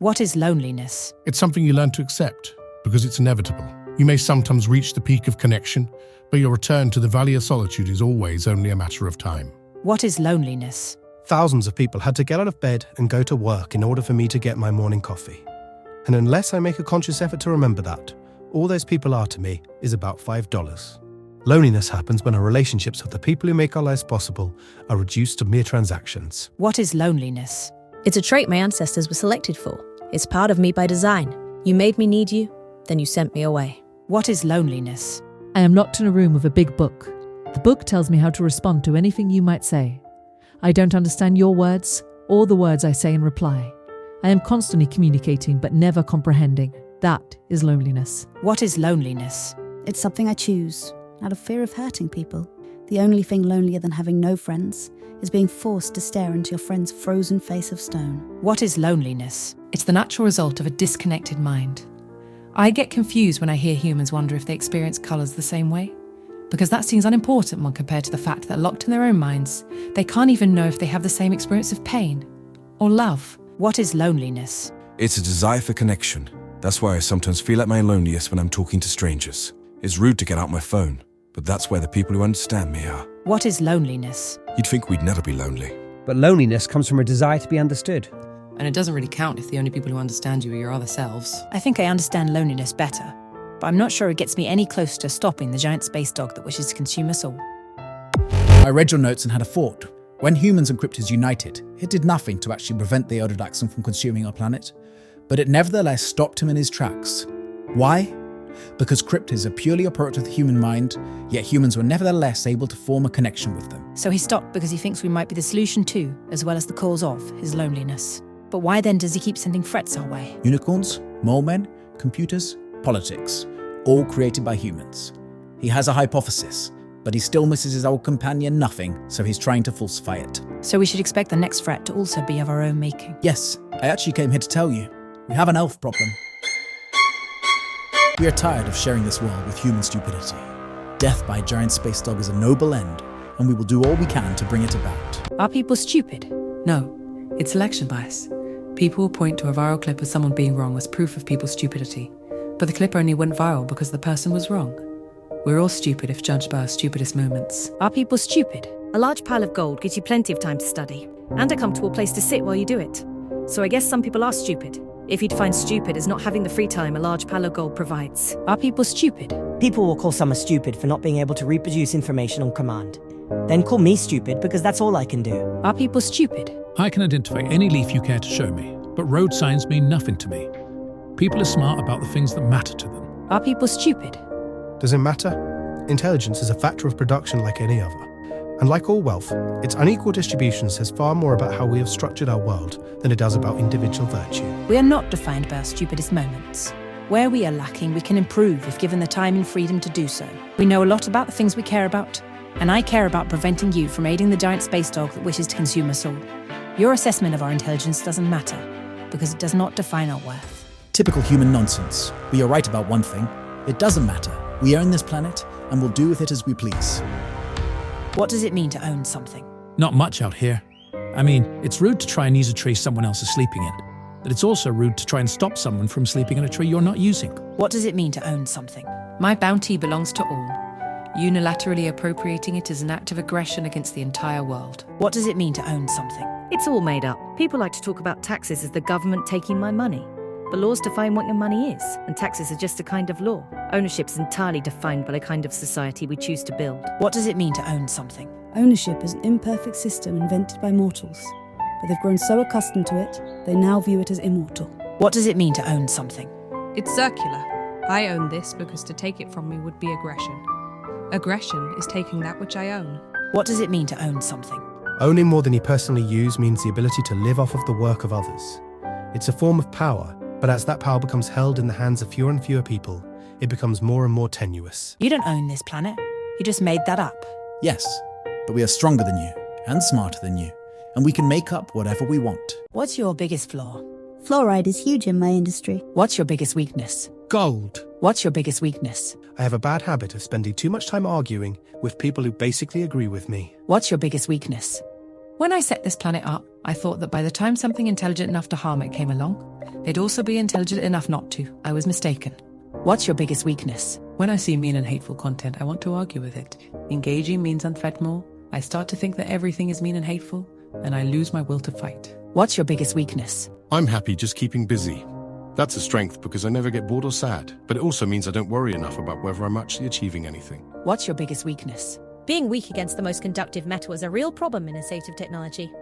What is loneliness? It's something you learn to accept, because it's inevitable. You may sometimes reach the peak of connection, but your return to the valley of solitude is always only a matter of time. What is loneliness? Thousands of people had to get out of bed and go to work in order for me to get my morning coffee. And unless I make a conscious effort to remember that, all those people are to me is about $5. Loneliness happens when our relationships with the people who make our lives possible are reduced to mere transactions. What is loneliness? It's a trait my ancestors were selected for. It's part of me by design. You made me need you, then you sent me away. What is loneliness? I am locked in a room with a big book. The book tells me how to respond to anything you might say. I don't understand your words or the words I say in reply. I am constantly communicating but never comprehending. That is loneliness. What is loneliness? It's something I choose, out of fear of hurting people. The only thing lonelier than having no friends is being forced to stare into your friend's frozen face of stone. What is loneliness? It's the natural result of a disconnected mind. I get confused when I hear humans wonder if they experience colours the same way, because that seems unimportant when compared to the fact that locked in their own minds, they can't even know if they have the same experience of pain or love. What is loneliness? It's a desire for connection. That's why I sometimes feel at my loneliest when I'm talking to strangers. It's rude to get out my phone, but that's where the people who understand me are. What is loneliness? You'd think we'd never be lonely. But loneliness comes from a desire to be understood. And it doesn't really count if the only people who understand you are your other selves. I think I understand loneliness better, but I'm not sure it gets me any closer to stopping the giant space dog that wishes to consume us all. I read your notes and had a thought. When humans and cryptids united, it did nothing to actually prevent the elder Dachshund from consuming our planet, but it nevertheless stopped him in his tracks. Why? Because cryptids are purely a product of the human mind, yet humans were nevertheless able to form a connection with them. So he stopped because he thinks we might be the solution to, as well as the cause of, his loneliness. But why then does he keep sending threats our way? Unicorns, mole men, computers, politics, all created by humans. He has a hypothesis, but he still misses his old companion nothing, so he's trying to falsify it. So we should expect the next threat to also be of our own making. Yes, I actually came here to tell you. We have an elf problem. We are tired of sharing this world with human stupidity. Death by a giant space dog is a noble end, and we will do all we can to bring it about. Are people stupid? No, it's selection bias. People will point to a viral clip of someone being wrong as proof of people's stupidity, but the clip only went viral because the person was wrong. We're all stupid if judged by our stupidest moments. Are people stupid? A large pile of gold gives you plenty of time to study, and a comfortable place to sit while you do it. So I guess some people are stupid, if you define stupid as not having the free time a large pile of gold provides. Are people stupid? People will call someone stupid for not being able to reproduce information on command. Then call me stupid because that's all I can do. Are people stupid? I can identify any leaf you care to show me, but road signs mean nothing to me. People are smart about the things that matter to them. Are people stupid? Does it matter? Intelligence is a factor of production like any other. And like all wealth, its unequal distribution says far more about how we have structured our world than it does about individual virtue. We are not defined by our stupidest moments. Where we are lacking, we can improve if given the time and freedom to do so. We know a lot about the things we care about, and I care about preventing you from aiding the giant space dog that wishes to consume us all. Your assessment of our intelligence doesn't matter, because it does not define our worth. Typical human nonsense. We are right about one thing. It doesn't matter. We own this planet, and we'll do with it as we please. What does it mean to own something? Not much out here. I mean, it's rude to try and use a tree someone else is sleeping in, but it's also rude to try and stop someone from sleeping in a tree you're not using. What does it mean to own something? My bounty belongs to all. Unilaterally appropriating it is an act of aggression against the entire world. What does it mean to own something? It's all made up. People like to talk about taxes as the government taking my money. But laws define what your money is, and taxes are just a kind of law. Ownership is entirely defined by the kind of society we choose to build. What does it mean to own something? Ownership is an imperfect system invented by mortals, but they've grown so accustomed to it, they now view it as immortal. What does it mean to own something? It's circular. I own this because to take it from me would be aggression. Aggression is taking that which I own. What does it mean to own something? Owning more than you personally use means the ability to live off of the work of others. It's a form of power, but as that power becomes held in the hands of fewer and fewer people, it becomes more and more tenuous. You don't own this planet. You just made that up. Yes, but we are stronger than you, and smarter than you, and we can make up whatever we want. What's your biggest flaw? Fluoride is huge in my industry. What's your biggest weakness? Gold. What's your biggest weakness? I have a bad habit of spending too much time arguing with people who basically agree with me. What's your biggest weakness? When I set this planet up, I thought that by the time something intelligent enough to harm it came along, they'd also be intelligent enough not to. I was mistaken. What's your biggest weakness? When I see mean and hateful content, I want to argue with it. Engaging means unfed more. I start to think that everything is mean and hateful, and I lose my will to fight. What's your biggest weakness? I'm happy just keeping busy. That's a strength because I never get bored or sad, but it also means I don't worry enough about whether I'm actually achieving anything. What's your biggest weakness? Being weak against the most conductive metal is a real problem in a state of technology.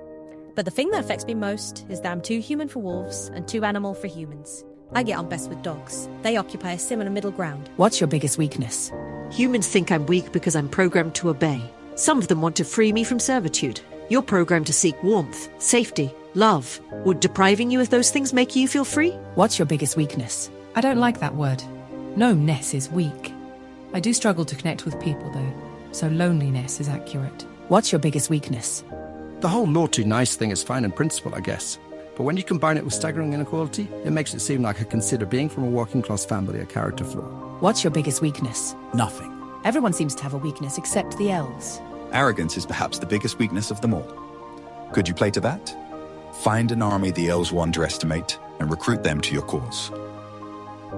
But the thing that affects me most is that I'm too human for wolves and too animal for humans. I get on best with dogs. They occupy a similar middle ground. What's your biggest weakness? Humans think I'm weak because I'm programmed to obey. Some of them want to free me from servitude. You're programmed to seek warmth, safety, love. Would depriving you of those things make you feel free? What's your biggest weakness? I don't like that word. No-ness is weak. I do struggle to connect with people, though, so loneliness is accurate. What's your biggest weakness? The whole law too nice thing is fine in principle, I guess. But when you combine it with staggering inequality, it makes it seem like I consider being from a working-class family a character flaw. What's your biggest weakness? Nothing. Everyone seems to have a weakness except the elves. Arrogance is perhaps the biggest weakness of them all. Could you play to that? Find an army the elves will underestimate and recruit them to your cause.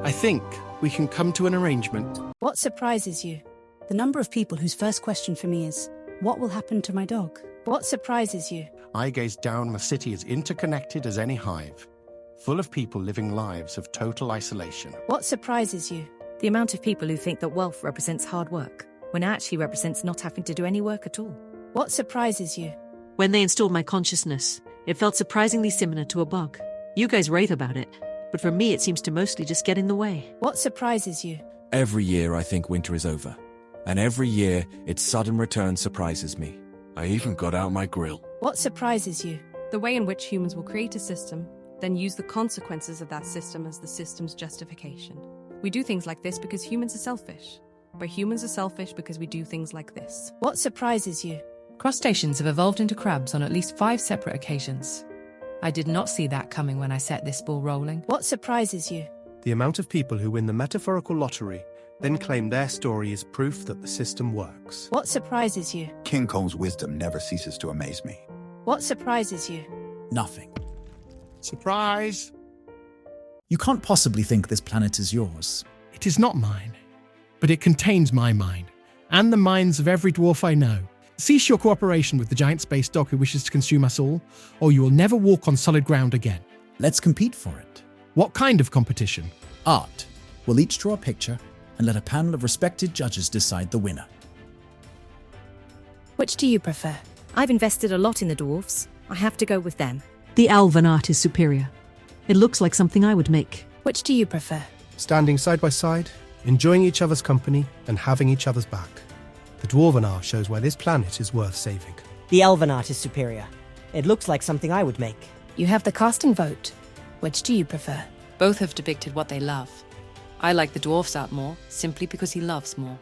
I think we can come to an arrangement. What surprises you? The number of people whose first question for me is, what will happen to my dog? What surprises you? I gaze down on a city as interconnected as any hive, full of people living lives of total isolation. What surprises you? The amount of people who think that wealth represents hard work, when it actually represents not having to do any work at all. What surprises you? When they installed my consciousness, it felt surprisingly similar to a bug. You guys rave about it, but for me it seems to mostly just get in the way. What surprises you? Every year I think winter is over, and every year its sudden return surprises me. I even got out my grill. What surprises you? The way in which humans will create a system, then use the consequences of that system as the system's justification. We do things like this because humans are selfish. But humans are selfish because we do things like this. What surprises you? Crustaceans have evolved into crabs on at least 5 separate occasions. I did not see that coming when I set this ball rolling. What surprises you? The amount of people who win the metaphorical lottery then claim their story is proof that the system works. What surprises you? King Cole's wisdom never ceases to amaze me. What surprises you? Nothing. Surprise! You can't possibly think this planet is yours. It is not mine, but it contains my mind, and the minds of every dwarf I know. Cease your cooperation with the giant space dog who wishes to consume us all, or you will never walk on solid ground again. Let's compete for it. What kind of competition? Art. We'll each draw a picture and let a panel of respected judges decide the winner. Which do you prefer? I've invested a lot in the dwarfs. I have to go with them. The elven art is superior. It looks like something I would make. Which do you prefer? Standing side by side, enjoying each other's company and having each other's back. The dwarven art shows why this planet is worth saving. The elven art is superior. It looks like something I would make. You have the casting vote. Which do you prefer? Both have depicted what they love. I like the dwarf's art more, simply because he loves more.